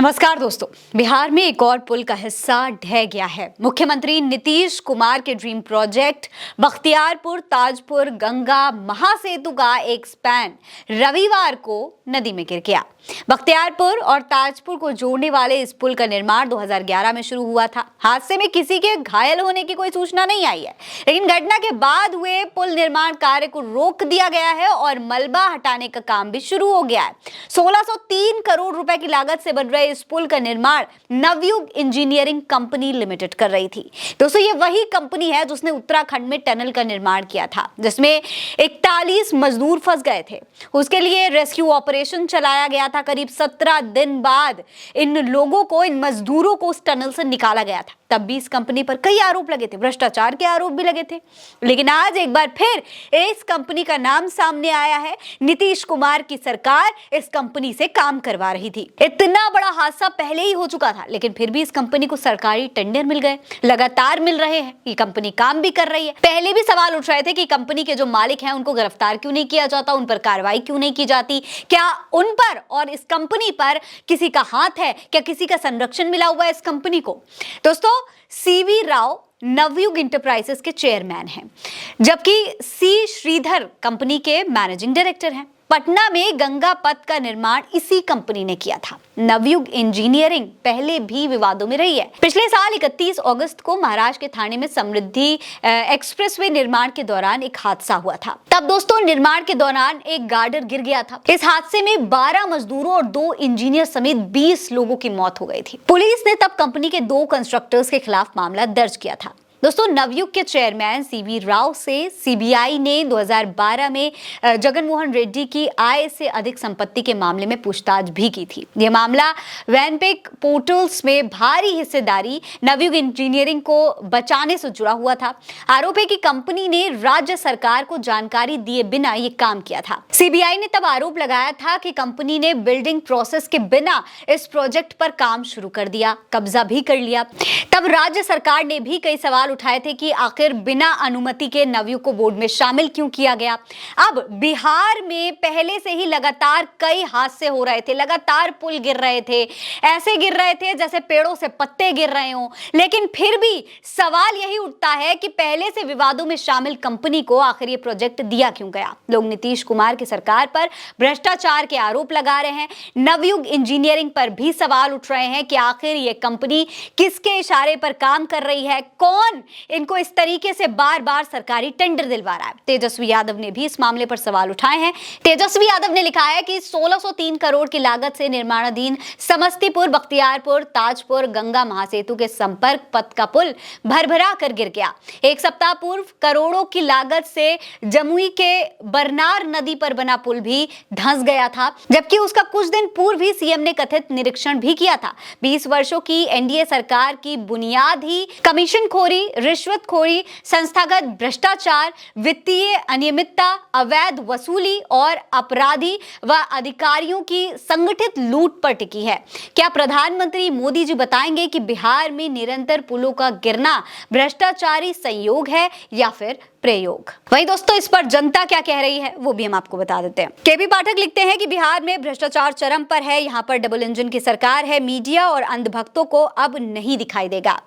नमस्कार दोस्तों। बिहार में एक और पुल का हिस्सा ढह गया है। मुख्यमंत्री नीतीश कुमार के ड्रीम प्रोजेक्ट बख्तियारपुर ताजपुर गंगा महासेतु का एक स्पैन रविवार को नदी में गिर गया। बख्तियारपुर और ताजपुर को जोड़ने वाले इस पुल का निर्माण 2011 में शुरू हुआ था। हादसे में किसी के घायल होने की कोई सूचना नहीं आई है, लेकिन घटना के बाद हुए पुल निर्माण कार्य को रोक दिया गया है और मलबा हटाने का काम भी शुरू हो गया है। 1603 करोड़ रुपए की लागत से बन रहे इस पुल का निर्माण नवयुग इंजीनियरिंग कंपनी लिमिटेड कर रही थी। दोस्तों, ये वही कंपनी है जिसने उत्तराखंड में टनल का निर्माण किया था, जिसमें 41 मजदूर फंस गए थे। उसके लिए रेस्क्यू ऑपरेशन चलाया गया था। करीब 17 दिन बाद इन लोगों को, इन मजदूरों को उस टनल से निकाला गया था। तब भी इस कंपनी पर कई आरोप लगे थे, भ्रष्टाचार के आरोप भी लगे थे। लेकिन आज एक बार फिर इस कंपनी का नाम सामने आया है। नीतीश कुमार की सरकार इस कंपनी से काम करवा रही थी। इतना बड़ा हादसा पहले ही हो चुका था, लेकिन फिर भी इस कंपनी को सरकारी टेंडर मिल गए, लगातार मिल रहे हैं। ये कंपनी काम भी कर रही है। पहले भी सवाल उठ रहे थे कि कंपनी के जो मालिक हैं उनको गिरफ्तार क्यों नहीं किया जाता, उन पर कार्रवाई क्यों नहीं की जाती, क्या उन पर और इस कंपनी पर किसी का हाथ है, क्या किसी का संरक्षण मिला हुआ है इस कंपनी को। दोस्तों, सीवी राव नवयुग इंटरप्राइजेस के चेयरमैन हैं, जबकि सी श्रीधर कंपनी के मैनेजिंग डायरेक्टर हैं। पटना में गंगा पथ का निर्माण इसी कंपनी ने किया था। नवयुग इंजीनियरिंग पहले भी विवादों में रही है। पिछले साल 31 अगस्त को महाराष्ट्र के थाने में समृद्धि एक्सप्रेसवे निर्माण के दौरान एक हादसा हुआ था। तब दोस्तों, निर्माण के दौरान एक गार्डर गिर गया था। इस हादसे में 12 मजदूरों और 2 इंजीनियर समेत 20 लोगों की मौत हो गई थी। पुलिस ने तब कंपनी के 2 कंस्ट्रक्टर्स के खिलाफ मामला दर्ज किया था। दोस्तों, नवयुग के चेयरमैन सीवी राव से सीबीआई ने 2012 में जगनमोहन रेड्डी की आय से अधिक संपत्ति के मामले में पूछताछ भी की थी। यह मामला वैनपेक पोर्टल्स में भारी हिस्सेदारी नवयुग इंजीनियरिंग को बचाने से जुड़ा हुआ था। आरोप है कि कंपनी ने राज्य सरकार को जानकारी दिए बिना यह काम किया था। सीबीआई ने तब आरोप लगाया था कि कंपनी ने बिल्डिंग प्रोसेस के बिना इस प्रोजेक्ट पर काम शुरू कर दिया, कब्जा भी कर लिया। तब राज्य सरकार ने भी कई सवाल उठाए थे कि आखिर बिना अनुमति के नवयुग को बोर्ड में शामिल क्यों किया गया। अब बिहार में पहले से ही लगातार कई हादसे हो रहे थे, लगातार पुल गिर रहे थे, ऐसे गिर रहे थे जैसे पेड़ों से पत्ते गिर रहे हों। लेकिन फिर भी सवाल यही उठता है कि पहले से विवादों में शामिल कंपनी को आखिर ये प्रोजेक्ट दिया क्यों गया। लोग नीतीश कुमार की सरकार पर भ्रष्टाचार के आरोप लगा रहे हैं। नवयुग इंजीनियरिंग पर भी सवाल उठ रहे हैं कि आखिर ये कंपनी किसके इशारे पर काम कर रही है, कौन इनको इस तरीके से बार बार सरकारी टेंडर दिलवा रहा है। तेजस्वी यादव ने भी इस मामले पर सवाल उठाए हैं। तेजस्वी यादव ने लिखा है कि 1603 करोड़ की लागत से निर्माणाधीन समस्तीपुर बख्तियारपुर ताजपुर गंगा महासेतु के संपर्क पथ का पुल भरभरा कर गिर गया। एक सप्ताह पूर्व करोड़ों की लागत से जमुई के बरनार नदी पर बना पुल भी धंस गया था, जबकि उसका कुछ दिन पूर्व ही सीएम ने कथित निरीक्षण भी किया था। 20 वर्षों की एनडीए सरकार की बुनियाद ही कमीशनखोरी, रिश्वतखोरी, संस्थागत भ्रष्टाचार, वित्तीय अनियमितता, अवैध वसूली और अपराधी व अधिकारियों की संगठित लूट पर टिकी है। क्या प्रधानमंत्री मोदी जी बताएंगे कि बिहार में निरंतर पुलों का गिरना भ्रष्टाचारी संयोग है या फिर प्रयोग? वहीं दोस्तों, इस पर जनता क्या कह रही है वो भी हम आपको बता देते हैं। केबी पाठक लिखते हैं कि बिहार में भ्रष्टाचार चरम पर है, यहाँ पर डबल इंजन की सरकार है, मीडिया और अंधभक्तों को अब नहीं दिखाई देगा।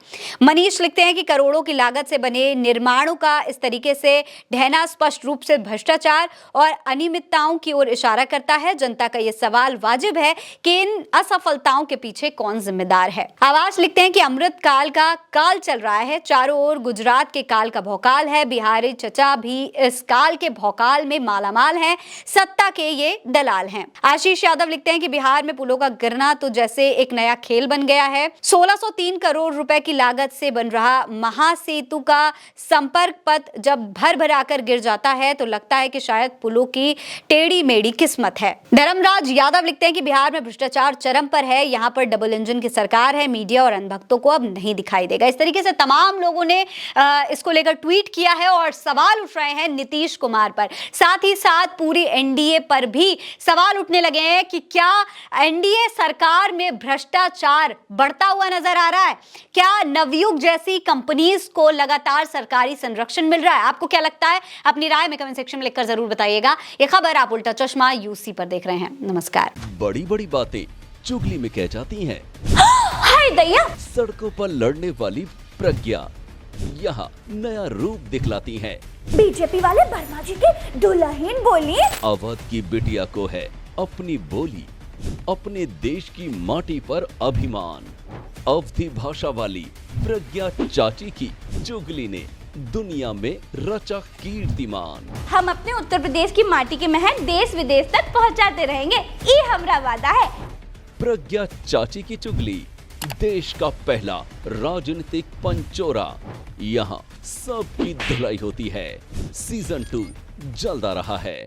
मनीष लिखते हैं कि करोड़ों की लागत से बने निर्माणों का इस तरीके से ढहना स्पष्ट रूप से भ्रष्टाचार और अनियमितताओं की ओर इशारा करता है। जनता का यह सवाल वाजिब है कि इन असफलताओं के पीछे कौन जिम्मेदार है। आवाज लिखते हैं कि अमृत काल का काल चल रहा है, चारों ओर गुजरात के काल का भौकाल है, बिहार चचा भी इस काल के भौकाल में मालामाल हैं, सत्ता के ये दलाल हैं। आशीष यादव लिखते हैं कि बिहार में पुलों का गिरना तो जैसे एक नया खेल बन गया है। 1603 करोड़ रुपए की लागत से बन रहा महासेतु का संपर्क पथ जब भर भराकर गिर जाता है तो लगता है कि शायद पुलों की टेढ़ी मेढ़ी किस्मत है। धर्मराज यादव लिखते हैं कि बिहार में भ्रष्टाचार चरम पर है, यहाँ पर डबल इंजन की सरकार है, मीडिया और अंधभक्तों को अब नहीं दिखाई देगा। इस तरीके से तमाम लोगों ने इसको लेकर ट्वीट किया है और सवाल उठ रहे हैं नीतीश कुमार पर। साथ ही साथ पूरी एनडीए पर भी सवाल उठने लगे हैं कि क्या एनडीए सरकार में भ्रष्टाचार बढ़ता हुआ नजर आ रहा है, क्या नवयुग जैसी कंपनीज को लगातार सरकारी संरक्षण मिल रहा है। आपको क्या लगता है? अपनी राय में कमेंट सेक्शन में लिखकर जरूर बताइएगा। ये खबर आप उल्टा चश्मा यूसी पर देख रहे हैं। नमस्कार। बड़ी बड़ी बातें चुगली में कह जाती हैं। हाय दैया। सड़कों पर लड़ने वाली प्रज्ञा यहाँ नया रूप दिखलाती हैं। बीजेपी वाले वर्मा जी के दुल्हन बोली। अवध की बिटिया को है अपनी बोली, अपने देश की माटी पर अभिमान। अवधी भाषा वाली प्रज्ञा चाची की चुगली ने दुनिया में रचा कीर्तिमान। हम अपने उत्तर प्रदेश की माटी के महक देश विदेश तक पहुंचाते रहेंगे, ये हमारा वादा है। प्रज्ञा चाची की चुगली, देश का पहला राजनीतिक पंचोरा। यहाँ सबकी धुलाई होती है। सीजन 2 जल्द आ रहा है।